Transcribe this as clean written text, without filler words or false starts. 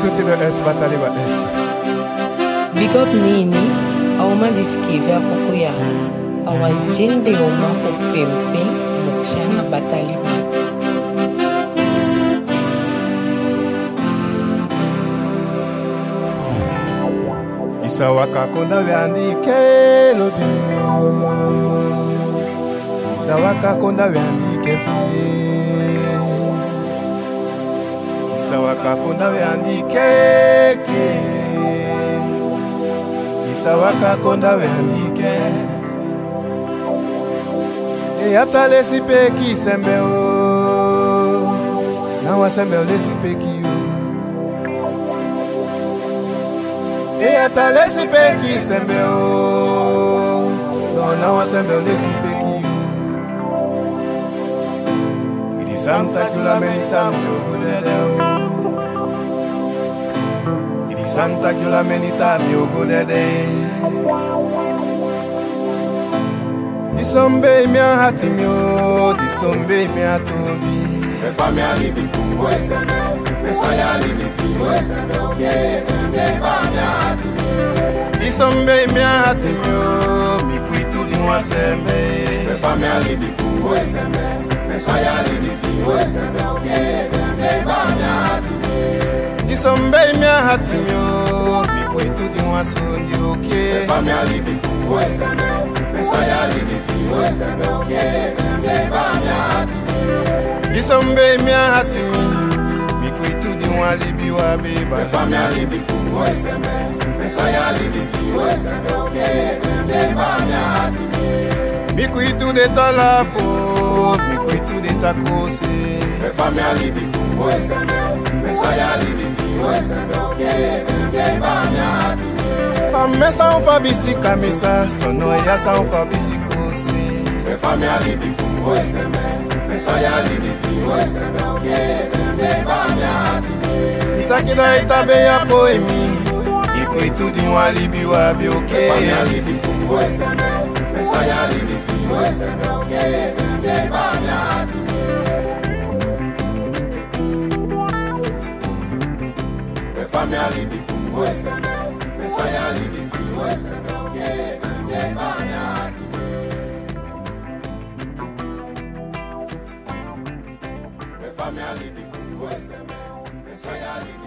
sorti de S Batali wa S. Big up Nini, auma diskive apokuya. Awa jende oma fo pempe, mokshana Batali ba. Isawaka konda vyandike lobio. Isawaka konda vyandike fi. Isawaka konda vyandike ke. Isawaka konda vyandike. E ata lesi peki sembe o. Na wa sembe o lesi peki o. E ata lesi peki sembe o. No na wa sembe o lesi peki o. Idi santa kula menita myo gudede o. Idi santa kula menita myo gudede. Disombe mi a hati myo, disombe mi a tobi. Me fami a libi fungo eseme, me saya libi figo eseme, oke, me ba mi a hati myo. Disombe mi a hati myo, mi kuitu di wasembe. Me fami a libi fungo eseme, me saya libi figo eseme, oke, me ba mi a hati myo. Disombe mi a hati myo, mi kuitu di wasondi, oke. Me fami a libi fungo eseme, me saya libi figo eseme, oke, me ba mi a hati myo. Disombe mi a hati mi kuitu di walibi wa beba. Me fami a libi fungo eseme, me saya libi figo eseme, oke, me ba mi a hati myo. Mi kuitu de talafo, mi kuitu de takose. Me fami a libi fungo eseme, me saya libi figo eseme, oke, me ba mi a hati myo. Fame sa un fabisi kamisa, sono ya sa un fabisi kose. Me fami a libi fungo eseme, me saya libi figo eseme, oke, me ba mi a hati myo. Itakida itabe ya poemi, mi kuitu di walibi wa bi oke. Me fami a libi fungo eseme, me saya libi figo eseme, oke, me ba mi a hati myo. Me fami a libi fungo eseme, me saya libi figo eseme, oke, me ba mi a hati myo. Me fami a libi fungo eseme, me saya libi